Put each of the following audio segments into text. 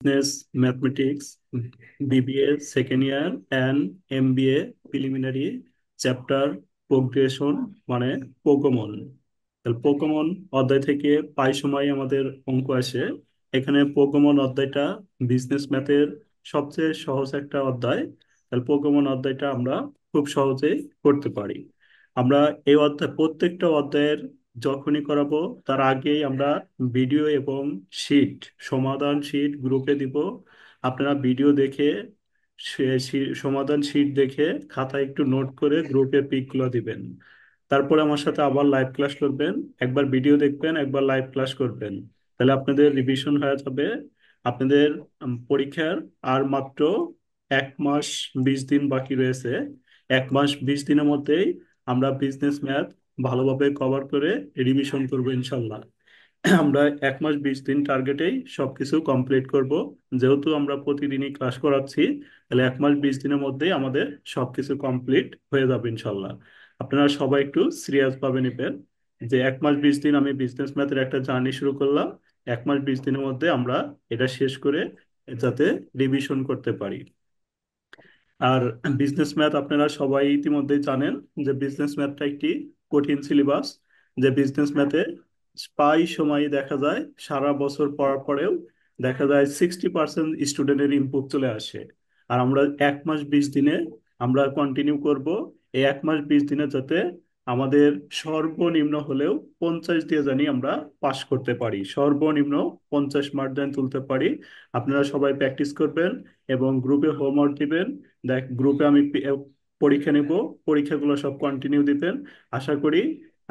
Business mathematics BBA second year and MBA preliminary chapter progression মানে Pokemon. তাহলে Pokemon অধ্যায় থেকে প্রায় সময় আমাদের অঙ্ক আসে। এখানে পোকোমন অধ্যায়টা বিজনেস ম্যাথের সবচেয়ে সহজ একটা অধ্যায়। তাহলে পোকোমন অধ্যায়টা আমরা খুব সহজেই করতে পারি। আমরা এই অধ্যায় প্রত্যেকটা অধ্যায়ের যখনই করাবো তার আগেই আমরা ভিডিও এবং শিট সমাধান শিট গ্রুপে দিব। আপনারা ভিডিও দেখে সমাধান শিট দেখে খাতায় একটু নোট করে গ্রুপে পিকগুলো দিবেন। তারপরে আমার সাথে আবার লাইভ ক্লাস করবেন। একবার ভিডিও দেখবেন, একবার লাইভ ক্লাস করবেন। তাহলে আপনাদের রিভিশন হয়ে যাবে। আপনাদের পরীক্ষার আর মাত্র 1 মাস 20 দিন বাকি রয়েছে। 1 মাস 20 দিনের মধ্যেই আমরা বিজনেস ম্যাথ ভালোভাবে কভার করে রিভিশন করবো ইনশাল্লাহ। আমরা 1 মাস 20 দিন টার্গেটেই সবকিছু কমপ্লিট করব। যেহেতু আমরা প্রতিদিনই ক্লাস করাচ্ছি, তাহলে 1 মাস 20 দিনের মধ্যেই আমাদের সবকিছু কমপ্লিট হয়ে যাবে ইনশাল্লাহ। আপনারা সবাই একটু সিরিয়াস ভাবে নেবেন যে 1 মাস 20 দিন আমি বিজনেস ম্যাথের একটা জার্নি শুরু করলাম। 1 মাস 20 দিনের মধ্যে আমরা এটা শেষ করে যাতে রিভিশন করতে পারি। আর বিজনেস ম্যাথ আপনারা সবাই ইতিমধ্যেই জানেন যে বিজনেস ম্যাথটা একটি কঠিন সিলেবাস। যে বিজনেস ম্যাথে প্রায় সময় দেখা যায় সারা বছর পড়ার পরেও দেখা যায় 60% স্টুডেন্টের ইনপুট চলে আসে। আর আমরা 1 মাস 20 দিনে আমরা কন্টিনিউ করব। এই 1 মাস 20 দিনে যাতে আমাদের সর্বনিম্ন হলেও 50 দিয়ে জানি আমরা পাশ করতে পারি, সর্বনিম্ন 50 মার্ক যেন তুলতে পারি। আপনারা সবাই প্র্যাকটিস করবেন এবং গ্রুপে হোমওয়ার্ক দিবেন। দেখ গ্রুপে আমি পরীক্ষা নেব, পরীক্ষাগুলো সব কন্টিনিউ দিবেন। আশা করি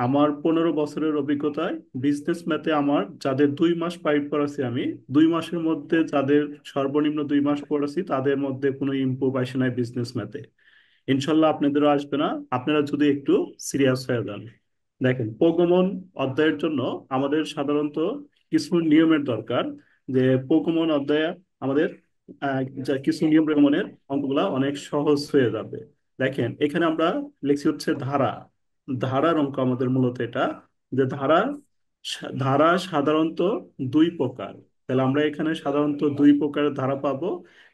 আমার 15 বছরের অভিজ্ঞতায় বিজনেস ম্যাথে আমার যাদের 2 মাস পাইপ করাছি আমি, 2 মাসের মধ্যে যাদের সর্বনিম্ন 2 মাস পড়াছি তাদের মধ্যে কোনো ইমপ্রুভ আসে নাই বিজনেস ম্যাথে। ইনশাল্লাহ আপনাদেরও আসবে না, আপনারা যদি একটু সিরিয়াস হয়ে যান। দেখেন প্রগমন অধ্যায়ের জন্য আমাদের সাধারণত কিছু নিয়মের দরকার। যে প্রগমন অধ্যায়ে আমাদের যা কিছু নিয়ম প্রগমনের অঙ্কগুলা অনেক সহজ হয়ে যাবে। দেখেন এখানে আমরা লিখছি হচ্ছে ধারা। ধারার অঙ্ক আমাদের মূলত এটা, যে ধারা সাধারণত 2 প্রকার। তাহলে আমরা এখানে সাধারণত 2 প্রকারের ধারা পাবো।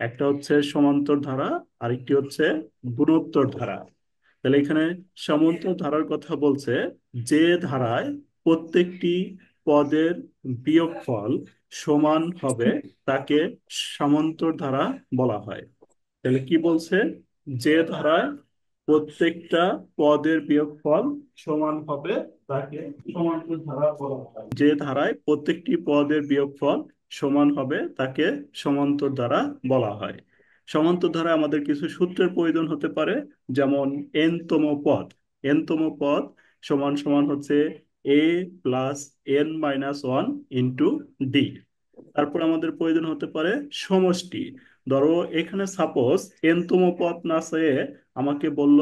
একটা হচ্ছে সমান্তর ধারা, আরেকটি হচ্ছে গুণোত্তর ধারা। তাহলে এখানে সমান্তর ধারার কথা বলছে যে ধারায় প্রত্যেকটি পদের বিয়োগফল সমান হবে তাকে সমান্তর ধারা বলা হয়। তাহলে কি বলছে? যে ধারায় প্রত্যেকটা পদের বিয়োগফল সমান হবে তাকে সমান্তর ধারা বলা হয়। যে ধারায় প্রত্যেকটি পদের বিয়োগফল সমান হবে তাকে সমান্তর ধারা বলা হয়। সমান্তর ধারায় আমাদের কিছু সূত্রের প্রয়োজন হতে পারে। যেমন এন তম পদ। এন তম পদ সমান সমান হচ্ছে a+n-1 ইন্টু ডি। তারপর আমাদের প্রয়োজন হতে পারে সমষ্টি। ধরো এখানে সাপোজ এন তম পদ না চেয়ে আমাকে বলল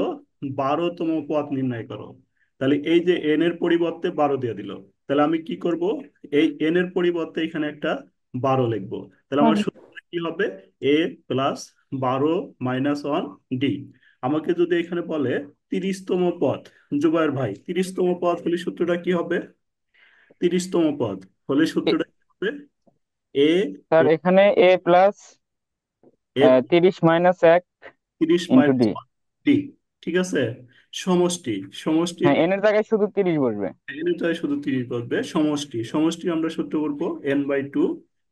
12তম পদ নির্ণয় করো। তাহলে এই যে এন এর পরিবর্তে 12 দিয়ে দিল, তাহলে আমি কি করব? এই এন এর পরিবর্তে এখানে একটা 12 লিখবো। তাহলে আমার সূত্র কি হবে? a+12-1 D. আমাকে যদি এখানে বলে 30তম পদ, জুবায়ের ভাই 30তম পদ হলে সূত্রটা কি হবে? 30তম পদ হলে এ- সূত্রটা কি হবে? এ স্যার এখানে এ প্লাস এ 30 - 1 তিরিশ ইন্টু মাইনাস ডি। ডি। ঠিক আছে। সমষ্টি। সমষ্টির হ্যাঁ, এন এর জায়গায় শুধু 30 বসবে। এটাই শুধু 30 বসবে। সমষ্টি সমষ্টি আমরা সূত্র করবো n/2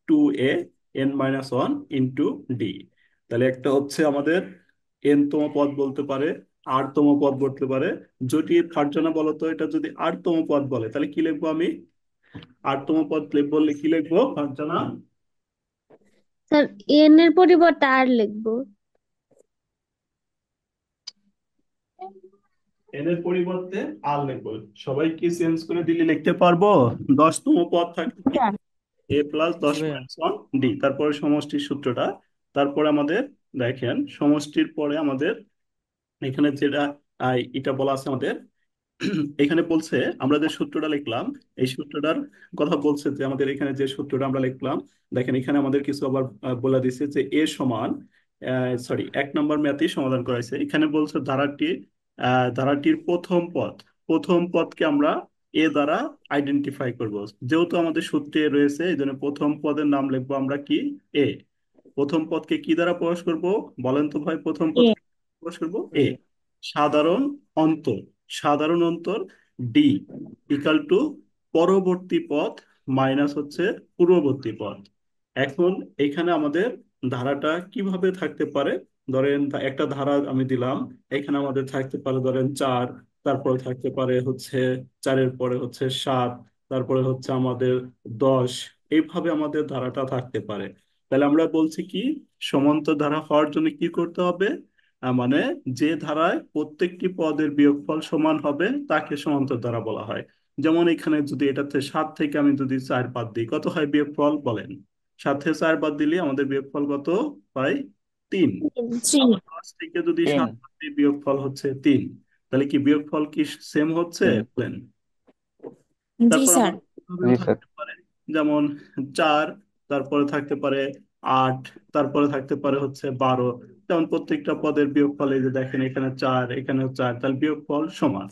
2a n-1 into D. তাহলে একটা হচ্ছে আমাদের n তম পদ বলতে পারে, r তম পদ বলতে পারে। যদি ফারজানা বলো তো এটা যদি r তম পদ বলে তাহলে কি লিখবো আমি? r তম পদ বললে কি লিখবো ফারজানা? স্যার, এন এর পরিবর্তে আর লিখবো। এন এর পরিবর্তে আর লিখবো। সবাই কি চেঞ্জ করে দিলে লিখতে পারবো? 10তম পদ থাকবে কি? a+10 জি ভাইয়া। Minus one D. তারপরে সমষ্টির সূত্রটা। তারপরে আমাদের দেখেন সমষ্টির পরে আমাদের এখানে যেটা এটা বলা আছে আমাদের এখানে বলছে আমরা যে সূত্রটা লিখলাম, এই সূত্রটার কথা বলছে যে আমাদের এখানে যে সূত্রটা আমরা লিখলাম। দেখেন এখানে আমাদের কিছু আবার বলে দিছে যে এ সমান, সরি 1 নম্বর ম্যাথই সমাধান করাইছে। এখানে বলছে ধারাটির প্রথম পদ, প্রথম পদকে আমরা এ দ্বারা আইডেন্টিফাই করব। যেহেতু আমাদের সূত্রে রয়েছে, এই জন্য প্রথম পদের নাম লিখবো আমরা কি, এ। প্রথম পদকে কি দ্বারা প্রকাশ করব, বলেন তো ভাই, প্রথম এ। পদকে প্রকাশ করব এ। সাধারণ অন্তর, সাধারণ অন্তর ডি ইকাল টু পরবর্তী পদ মাইনাস হচ্ছে পূর্ববর্তী পদ। এখন এখানে আমাদের ধারাটা কিভাবে থাকতে পারে, ধরেন একটা ধারা আমি দিলাম, এখানে আমাদের থাকতে পারে ধরেন 4, তারপরে থাকতে পারে হচ্ছে 4-এর পরে হচ্ছে 7, তারপরে হচ্ছে আমাদের 10, এইভাবে আমাদের ধারাটা থাকতে পারে। তাহলে আমরা বলছি কি, সমান্তর ধারা হওয়ার জন্য কি করতে হবে, মানে যে ধারায় প্রত্যেকটি পদের বিয়োগফল সমান হবে তাকে সমান্তর ধারা বলা হয়। যেমন এখানে যদি এটাতে 7 থেকে আমি যদি 4 বাদ দিই, কত হয় বিয়োগফল বলেন? 7 থেকে 4 বাদ দিলে আমাদের বিয়োগফল কত হয়? 3। থ্রি। আবার 5 থেকে যদি 10। 7 বাদ দিই, বিয়োগফল হচ্ছে 3। তাহলে কি বিয়োগফল কি সেম হচ্ছে বলেন? জি তারপর স্যার। আমাদের এভাবেও জি স্যার। থাকতে পারে, যেমন 4, তারপরে থাকতে পারে 8, তারপরে থাকতে পারে হচ্ছে 12। যেমন প্রত্যেকটা পদের বিয়োগফল, এই যে দেখেন এখানে 4, এখানেও 4, তাহলে বিয়োগফল সমান।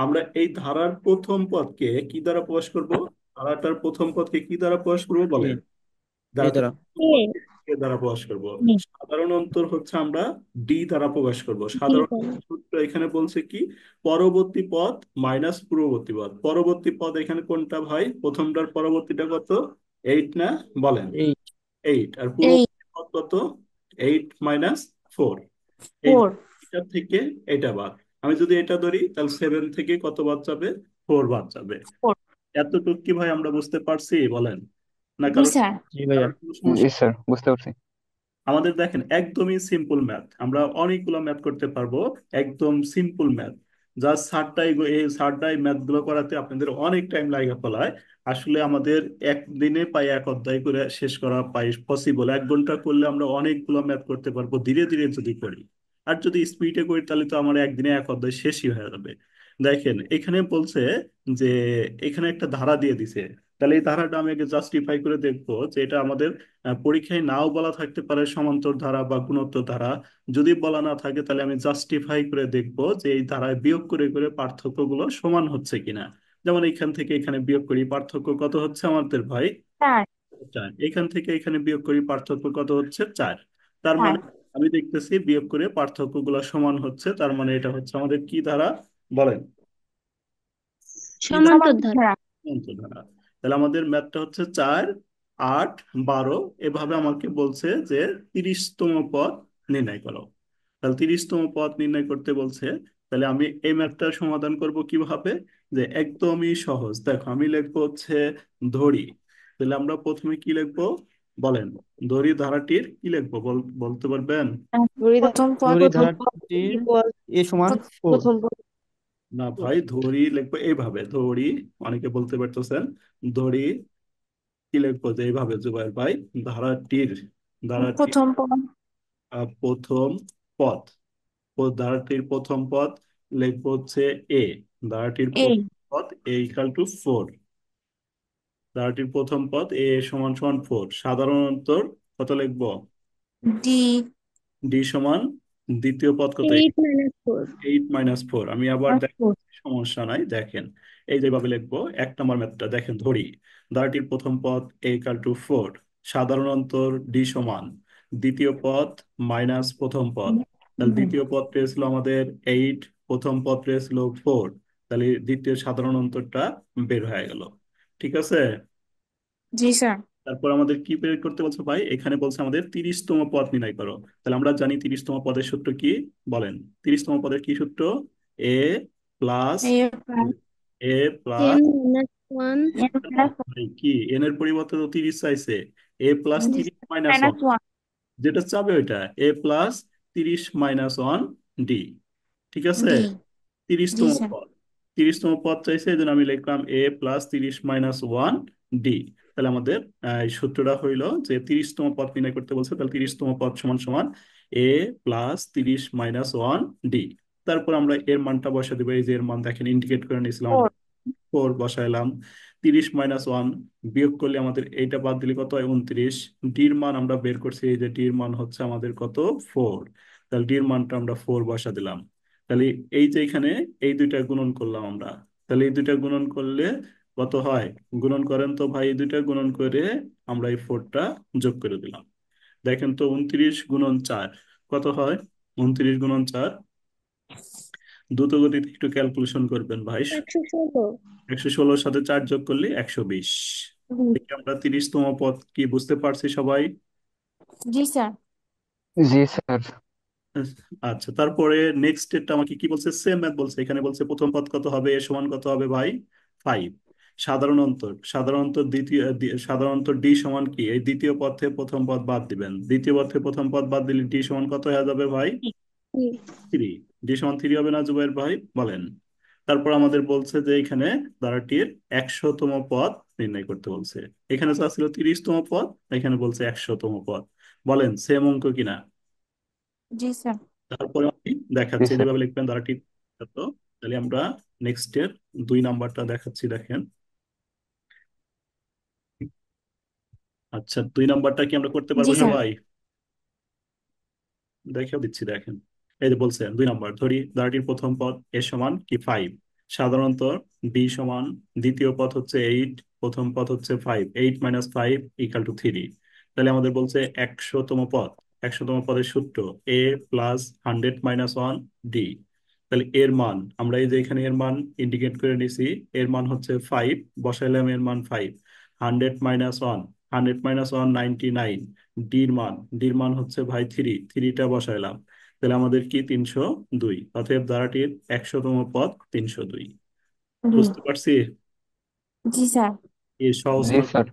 আমরা এই ধারার প্রথম পদকে কি দ্বারা প্রকাশ করব, ধারাটার প্রথম পদকে কি দ্বারা প্রকাশ করবো এ বলেন? এ ধারাটার দ্বারা প্রথম এ। পদকে এ দ্বারা প্রকাশ করব। সাধারণ অন্তর হচ্ছে আমরা ডি দ্বারা প্রকাশ করব। জি সাধারণ স্যার। সূত্র এখানে বলছে কি, পরবর্তী পদ মাইনাস পূর্ববর্তী পদ। পরবর্তী পদ এখানে কোনটা ভাই, প্রথমটার পরবর্তীটা কত, 8 না বলেন? এই 8 আর এই পূর্ববর্তী পদ কত, 8 - 4। এই ফোর। এটা থেকে এটা বাদ, আমি যদি এটা ধরি তাহলে 7 থেকে কত বাদ যাবে, 4 বাদ যাবে। ফোর। এতটুকু কি ভাই আমরা বুঝতে পারছি বলেন? না জি কারো, স্যার। জি ভাইয়া। কারোর কোনো সমস্যা? জি স্যার, বুঝতে পারছি। আমাদের দেখেন একদমই সিম্পল ম্যাথ, আমরা অনেকগুলো ম্যাথ করতে পারবো, একদম সিম্পল ম্যাথ। জাস্ট সারটাই ম্যাথ গুলো করাতে আপনাদের অনেক টাইম লাগে ফেলায়। আসলে আমাদের একদিনে প্রায় এক অধ্যায় করে শেষ করা প্রায় পসিবল। 1 ঘন্টা করলে আমরা অনেকগুলো ম্যাথ করতে পারবো ধীরে ধীরে যদি করি। আর যদি স্পিডে করি তাহলে তো আমার একদিনে এক অধ্যায় শেষই হয়ে যাবে। দেখেন এখানে বলছে যে এখানে একটা ধারা দিয়ে দিছে, তাহলে এই ধারাটা আমি আগে জাস্টিফাই করে দেখবো যে এটা আমাদের পরীক্ষায় নাও বলা থাকতে পারে সমান্তর ধারা বা গুণোত্তর ধারা। যদি বলা না থাকে তাহলে আমি জাস্টিফাই করে দেখবো যে এই ধারায় বিয়োগ করে করে পার্থক্যগুলো সমান হচ্ছে কিনা। যেমন এখান থেকে এখানে বিয়োগ করি, পার্থক্য কত হচ্ছে আমাদের ভাই? স্যার। 4। এখান থেকে এখানে বিয়োগ করি, পার্থক্য কত হচ্ছে? 4। তার স্যার। মানে আমি দেখতেছি বিয়োগ করে পার্থক্যগুলো সমান হচ্ছে, তার মানে এটা হচ্ছে আমাদের কি ধারা বলেন? কি ধারা? সমান্তর ধারা। সমান্তর ধারা। তাহলে আমাদের ম্যাথটা হচ্ছে 4, 8, 12, এভাবে আমাকে বলছে যে 30তম পদ নির্ণয় করো। তাহলে 30তম পদ নির্ণয় করতে বলছে। তাহলে আমি এই ম্যাথটা সমাধান করব কিভাবে, যে একদমই সহজ। দেখো আমি লিখবো হচ্ছে ধরি। তাহলে আমরা প্রথমে কি লিখবো বলেন? ধরি ধারাটির কি লিখবো বলতে পারবেন? প্রথম পদ। ধরি প্রথম পদ ধারাটির equal এ সমান 4। প্রথম পদ। না ভাই, ধরি লিখবো এইভাবে, ধরি, অনেকে বলতে পারতেছেন ধরি কি লিখবো যে এইভাবে, জুবাইর ভাই, ধারাটির, ধারাটির প্রথম পদ। প্রথম পদ, ধারাটির প্রথম পদ লিখবো হচ্ছে এ। ধারাটির এই। প্রথম পদ এ ইকাল টু 4। ধারাটির প্রথম পদ এ সমান সমান 4। সাধারণত কত লিখবো? ডি। ডি সমান দ্বিতীয় পদ কত? 8 - 4। 8 - 4। আমি আবার আর দেখ, 4। সমস্যা নাই, দেখেন এই যেভাবে লিখবো। 1 নম্বর ম্যাথটা দেখেন, ধরি ধারাটির প্রথম পদ এ ইকাল টু 4, সাধারণ অন্তর ডি সমান দ্বিতীয় পদ মাইনাস প্রথম পদ। তাহলে দ্বিতীয় পদ পেয়েছিল আমাদের 8, প্রথম পদ পেয়েছিল 4। তাহলে দ্বিতীয় সাধারণ অন্তরটা বের হয়ে গেল। ঠিক আছে। জি স্যার। তারপর আমাদের কি বের করতে বলছে ভাই, এখানে বলছে আমাদের 30তম পদ নির্ণয় করো। তাহলে আমরা জানি 30তম পদের সূত্র কি বলেন? 30তম পদের কি সূত্র? এ প্লাস, এই প্লাস এ প্লাস, 10 - 1। কি এন এর পরিবর্তে তো 30 চাইছে, এ প্লাস 30 - 1, মাইনাস 1। যেটা চাবে ওইটা এ প্লাস 30 - 1 ডি। ঠিক আছে। ডি। জি তিরিশতম স্যার। পদ, 30তম পদ চাইছে, এই জন্য আমি লিখলাম এ প্লাস 30 - 1 ডি। তাহলে আমাদের এই সূত্রটা হইলো যে 30তম পদ নির্ণয় করতে বলছে, তাহলে 30তম পদ সমান সমান এ প্লাস 30 - 1 ডি। তারপর আমরা এর মানটা বসা দিব, এই যে এর মান দেখেন ইন্ডিকেট করে নিয়েছিলাম আমরা, 4। 4 বসাইলাম। 30 - 1 বিয়োগ করলে আমাদের এইটা বাদ দিলে কত হয়? 29। ডির মান আমরা বের করছি, এই যে ডির মান হচ্ছে আমাদের কত? 4। তাহলে ডির মানটা আমরা 4 বসা দিলাম। তাহলে এই যে এখানে এই দুইটা গুণন করলাম আমরা, তাহলে এই দুইটা গুণন করলে কত হয়? গুণন করেন তো ভাই, এই দুইটা গুণন করে আমরা এই 4টা যোগ করে দিলাম। দেখেন তো 29 গুণন 4 কত হয়? 29 গুণন 4, দ্রুত গতিতে একটু ক্যালকুলেশন করবেন ভাই। 116। 116-র সাথে 4 যোগ করলে 120। হুম। দেখি আমরা 30তম পদ কি বুঝতে পারছি সবাই? জি স্যার। জি স্যার। আচ্ছা, তারপরে নেক্সট স্টেপটা আমাকে কি বলছে? সেম ম্যাথ বলছে। এখানে বলছে প্রথম পদ কত হবে, এ সমান কত হবে ভাই? 5। সাধারণ অন্তর ডি সমান কি? এই দ্বিতীয় পদ থেকে প্রথম পদ বাদ দিবেন, দ্বিতীয় পদ থেকে প্রথম পদ বাদ দিলে ডি সমান কত হয়ে যাবে ভাই? হুম। 3। ডি সমান 3 হবে না জুবাইর ভাই? বলেন। তারপর আমাদের বলছে যে এখানে ধারাটির 100তম পদ নির্ণয় করতে বলছে। এখানে যা ছিল 30তম পদ, এখানে বলছে 100তম পদ। বলেন সেম অঙ্ক কিনা? জি স্যার। তারপরে আমি জি দেখাচ্ছি স্যার। যেভাবে লিখবেন ধারাটি। তো তাহলে আমরা নেক্সট এর 2 নাম্বারটা দেখাচ্ছি, দেখেন। আচ্ছা, 2 নাম্বারটা কি আমরা করতে জি পারবো স্যার। সবাই? দেখাও দিচ্ছি, দেখেন। এই যে বলছে 2 নাম্বার, ধরি ধারাটির প্রথম পদ এ সমান কি 5, সাধারণত বি সমান, দ্বিতীয় পদ হচ্ছে 8, প্রথম পদ হচ্ছে 5, 8 - 5 = 3। তাহলে আমাদের বলছে 100তম পদ। 100তম পদের সূত্র এ প্লাস 100 - 1 ডি। তাহলে এর মান আমরা এই যে এখানে এর মান ইন্ডিকেট করে নিছি, এর মান হচ্ছে 5, বসাইলাম এর মান 5। 100 - 1, 100 - 1 99। ডির মান হচ্ছে ভাই 3টা বসাইলাম। তাহলে আমাদের কি 302। অতএব ধারাটির 100তম পদ 302। জি। বুঝতে পারছি? জি স্যার। এই সহজ জি না? স্যার।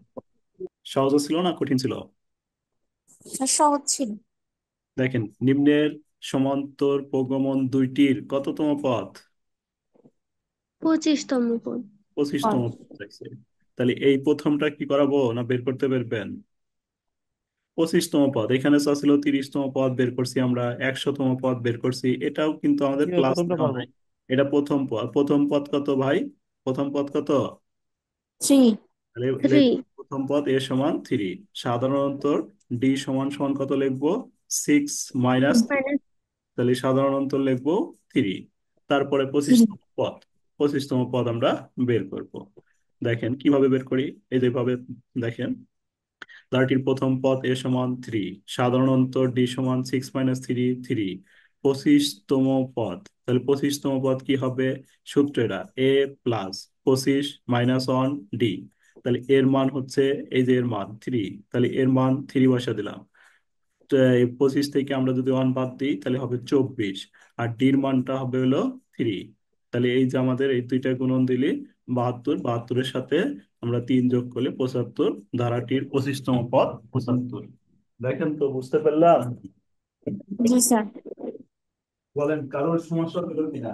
সহজ ছিল না কঠিন ছিল? স্যার সহজ ছিল। দেখেন, নিম্নের সমান্তর প্রগমন দুইটির কততম পদ? 25তম পদ। 25তম পদ দেখছে। তাহলে এই প্রথমটা কি করাবো না বের করতে পারবেন? 25তম পদ। এখানে যা ছিল 30তম পদ বের করছি আমরা, 100তম পদ বের করছি, এটাও কিন্তু আমাদের প্লাস প্রথমটা দেওয়া পারবো। নাই। এটা প্রথম পদ। প্রথম পদ কত ভাই? প্রথম পদ কত? 3। তাহলে 3। লিখবো প্রথম পদ এ সমান 3। সাধারণত ডি সমান সমান কত লিখবো? 6 - 3। মাইনাস। তাহলে সাধারণত লিখবো 3। তারপরে 25তম পদ। 25তম পদ আমরা বের করব। দেখেন কিভাবে বের করি, এই যেভাবে। দেখেন, ধারাটির প্রথম পদ এ সমান 3, সাধারণ অন্তর ডি সমান 6 - 3 3। 25তম পদ, তাহলে 25তম পদ কি হবে? সূত্র এটা এ প্লাস 25 - 1 ডি। তাহলে এর মান হচ্ছে, এই যে এর মান 3, তাহলে এর মান 3 বসা দিলাম। তো এই 25 থেকে আমরা যদি 1 বাদ দিই তাহলে হবে 24, আর ডির মানটা হবে হলো 3। তাহলে এই যে আমাদের এই দুইটা গুণন দিলে 72, 72-এর সাথে আমরা 3 যোগ করলে 75, ধারাটির 25তম পদ 75। দেখেন তো, বুঝতে পারলাম? জি স্যার। বলেন কারোর সমস্যা হলো কিনা?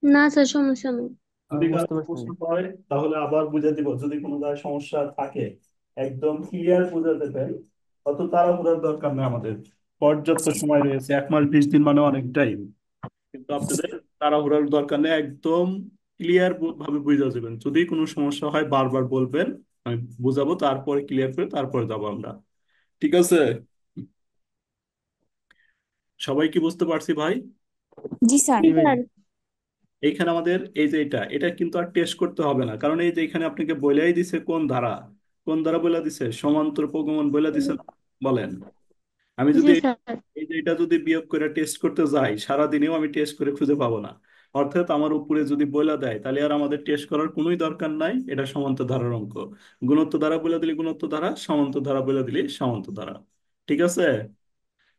না স্যার, সমস্যা নেই। যদি কারো বুঝতে পারছি। প্রশ্ন হয় তাহলে আবার বুঝে দিব, যদি কোনো জায়গায় সমস্যা থাকে একদম ক্লিয়ার বুঝে দেবেন। অত তাড়াহুড়োর দরকার নেই আমাদের, পর্যাপ্ত সময় রয়েছে। 1 মাস 20 দিন মানে অনেক টাইম। কিন্তু আপনাদের তাড়াহুড়োর দরকার নেই, একদম ক্লিয়ার ভাবে বুঝে যাবেন। যদি কোনো সমস্যা হয় বারবার বলবেন, আমি বুঝাবো, তারপরে ক্লিয়ার করে তারপরে যাবো আমরা। ঠিক আছে? সবাই কি বুঝতে পারছি ভাই? জি স্যার। জি স্যার। এইখানে আমাদের এই যে এটা এটা কিন্তু আর টেস্ট করতে হবে না, কারণ এই যে এখানে আপনাকে বলেই দিছে কোন ধারা। কোন ধারা বলে দিছে? সমান্তর প্রগমন বলে দিছে না? বলেন। আমি জি যদি স্যার। এই যে এটা যদি বিয়োগ করে টেস্ট করতে যাই, সারাদিনেও আমি টেস্ট করে খুঁজে পাবো না। অর্থাৎ আমার উপরে যদি বলে দেয় তাহলে আর আমাদের টেস্ট করার কোনোই দরকার নাই। এটা সমান্তর ধারার অঙ্ক। গুণোত্তর ধারা বলে দিলে গুণোত্তর ধারা, সমান্তর ধারা বলে দিলে সমান্তর ধারা। ঠিক আছে?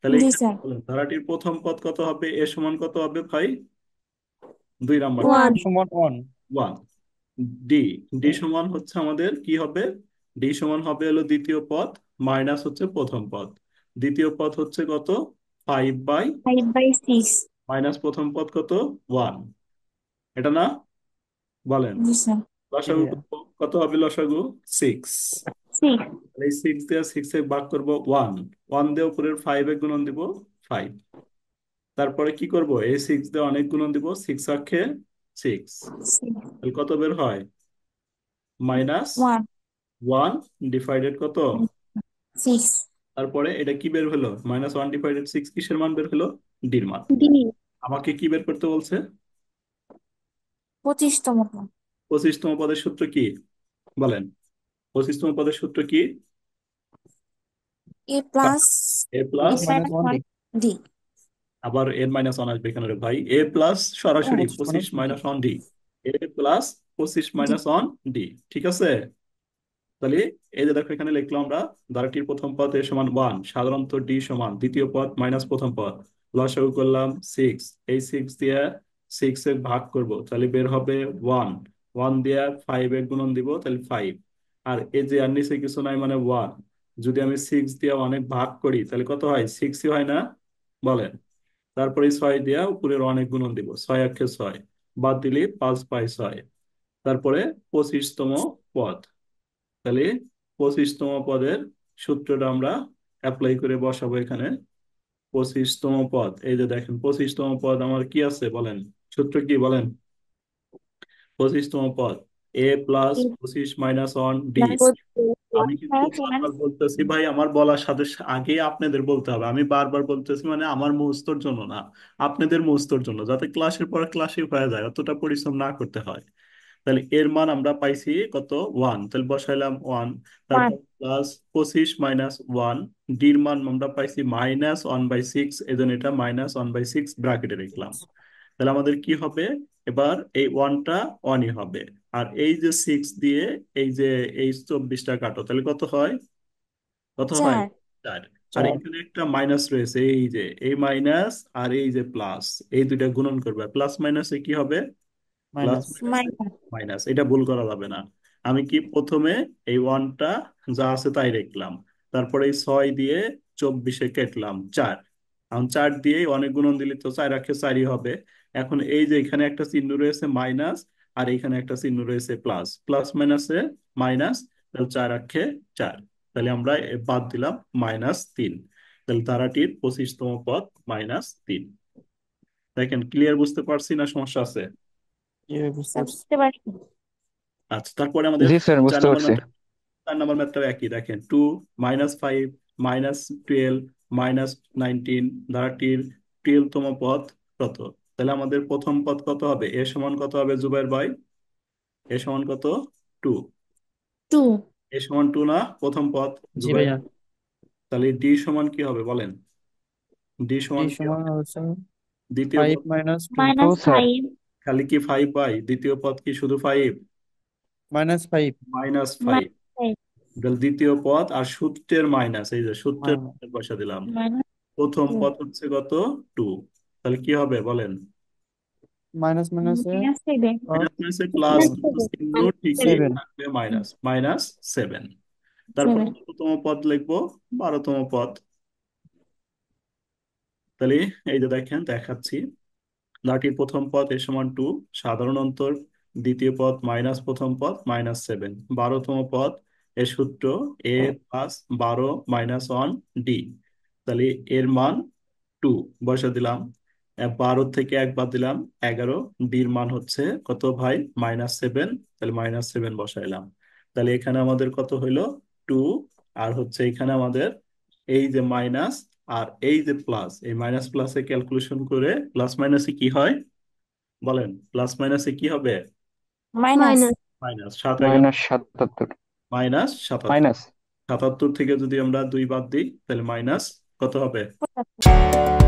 তাহলে জি এখানে স্যার। বলেন, ধারাটির প্রথম পদ কত হবে, এ সমান কত হবে ভাই? 2 নাম্বারটা। 1। সমান 1। 1। ডি। ডি সমান হচ্ছে আমাদের কি হবে? ডি সমান হবে হলো দ্বিতীয় পদ মাইনাস হচ্ছে প্রথম পদ। দ্বিতীয় পদ হচ্ছে কত? 5 5/6। মাইনাস প্রথম পদ কত? 1। এটা না? বলেন। জি স্যার। জি লসাগু ভাইয়া। কত হবে? লসাগু 6। 6। এই 6 দিয়ে 6 এ ভাগ করবো 1। 1 দিয়ে উপরের 5 এ গুণন দিব 5। তারপরে কি করব? এই 6 দিয়ে অনেক গুণন দিব, 6 অক্ষে 6। 6। তাহলে কত বের হয়? মাইনাস 1। 1 ডিভাইডেড কত? 6। তারপরে এটা কি বের হলো? -1 ডিভাইডেড 6 কিসের মান বের হলো? ডির মান। ডি। আমাকে কি বের করতে বলছে? 25তম পদ। 25তম পদের সূত্র কি বলেন? 25তম পদের সূত্র কি? A plus a a plus, minus one one d d. আবার এর মাইনাস ওয়ান আসবে এখানে রে ভাই। এ প্লাস সরাসরি 25 25 মাইনাস ওয়ান ডি, এ প্লাস 25 মাইনাস ওয়ান ডি, ঠিক আছে? তাহলে এই যে দেখো এখানে লিখলাম আমরা, ধারাটির প্রথম পদ এ সমান 1, সাধারণত ডি সমান দ্বিতীয় পদ মাইনাস প্রথম পদ, লসাগু করলাম 6, এই 6 দিয়ে 6 এ ভাগ করব, তাহলে বের হবে 1, 1 দিয়ে 5 এ গুণন দিব, তাহলে 5। আর এই যে আর নিচে কিছু নাই মানে 1, যদি আমি 6 দিয়ে অনেক ভাগ করি তাহলে কত হয়? 6ই হয় না? বলেন। তারপরে 6 দিয়ে উপরের অনেক গুণন দিব, 6 একে 6, বাদ দিলে 5 পাই 6। তারপরে 25তম পদ, তাহলে 25তম পদের সূত্রটা আমরা অ্যাপ্লাই করে বসাবো এখানে। 25তম পদ, এই যে দেখেন 25তম পদ আমার কি আছে বলেন? সূত্র কি বলেন? 25তম পদ এ প্লাস এ 25 মাইনাস ওয়ান ডি। প্লাস আমি কিন্তু মাইনাস ওয়ান। বারবার বলতেছি ভাই, আমার বলার সাথে আগে আপনাদের বলতে হবে। আমি বারবার বলতেছি মানে আমার মুখস্থর জন্য না, আপনাদের মুখস্থর জন্য, যাতে ক্লাসের পর ক্লাসে হয়ে যায়, অতটা পরিশ্রম না করতে হয়। তাহলে এর মান আমরা পাইছি কত? 1, তাহলে বসাইলাম 1। ওয়ান। তারপর প্লাস 25 - 1, ডির মান আমরা পাইছি -1/6, এই জন্য এটা -1/6 ব্র্যাকেটে রাখলাম। তাহলে আমাদের কি হবে? এবার এই ওয়ানটা ওয়ানই হবে। আর এই যে 6 দিয়ে এই যে এই 24টা কাটো, তাহলে কত হয়? কত হয়? 4। 4। আর 4 এখানে একটা মাইনাস রয়েছে, এই যে এই মাইনাস আর এই যে প্লাস, এই দুইটা গুণন করবে, প্লাস মাইনাসে কি হবে? প্লাস মাইনাস মাইনাসে মাইনাস। মাইনাস, এটা ভুল করা যাবে না। আমি কি প্রথমে এই ওয়ানটা যা আছে তাই রাখলাম, তারপরে এই 6 দিয়ে 24-এ কেটলাম 4, এখন 4 দিয়ে অনেক গুণন দিলে তো 4 রাখে 4ই হবে। এখন এই যে এখানে একটা চিহ্ন রয়েছে মাইনাস, আর এখানে একটা চিহ্ন রয়েছে প্লাস, প্লাস মাইনাসে মাইনাস, তাহলে 4 রাখে 4, তাহলে আমরা বাদ দিলাম -3। তাহলে ধারাটির 25তম পদ -3। দেখেন ক্লিয়ার? বুঝতে পারছি না সমস্যা আছে? জি বুঝতে পারছি। বুঝতে পারছি। আচ্ছা, তারপরে আমাদের জি স্যার, 4 বুঝতে নম্বর পারছি। ম্যাথ, 4 নম্বর ম্যাথটাও একই। দেখেন 2 -5 -12 -19 ধারাটির 12তম পদ কত? তাহলে আমাদের প্রথম পদ কত হবে? এ সমান কত হবে জুবাইর ভাই? এ সমান কত? 2। 2। এ সমান 2 না প্রথম পদ জি জুবাইর? ভাইয়া। তাহলে ডি সমান কি হবে বলেন? ডি ডি সমান কি সমান হবে? হচ্ছে দ্বিতীয় 5 পদ - 2 টু স্যার। -5। খালি কি 5 পাই? দ্বিতীয় পদ কি শুধু 5? -5 -5। -5। তাহলে দ্বিতীয় পদ আর সূত্রের মাইনাস, এই যে সূত্রের মাইনাস পয়সা দিলাম। প্রথম 2। পদ হচ্ছে কত? 2। তাহলে কি হবে বলেন? মাইনাস মাইনাসে -7। মাইনাস মাইনাসে প্লাস, কিন্তু চিহ্ন ঠিকই 7 থাকবে মাইনাস, -7। তারপর 7। কততম পদ লিখবো? 12তম পদ। তাহলে এই যে দেখেন দেখাচ্ছি, লাটির প্রথম পদ এ সমান 2, সাধারণ অন্তর দ্বিতীয় পদ মাইনাস প্রথম পদ -7, 12তম পদ এর সূত্র এ প্লাস 12 - 1 ডি। তাহলে এর মান 2 বসে দিলাম। 12 থেকে 1 বাদ দিলাম 11, ডির মান হচ্ছে কত ভাই? -7, তাহলে -7 বসাইলাম। তাহলে এখানে আমাদের কত হইলো? 2। আর হচ্ছে এখানে আমাদের এই যে মাইনাস আর এই যে প্লাস, এই মাইনাস প্লাসে ক্যালকুলেশন করে প্লাস মাইনাসে কি হয় বলেন? প্লাস মাইনাসে কি হবে? মাইনাস। মাইনাস 7 11 -77। -77। মাইনাস 77 থেকে যদি আমরা 2 বাদ দিই তাহলে মাইনাস কত হবে? 75।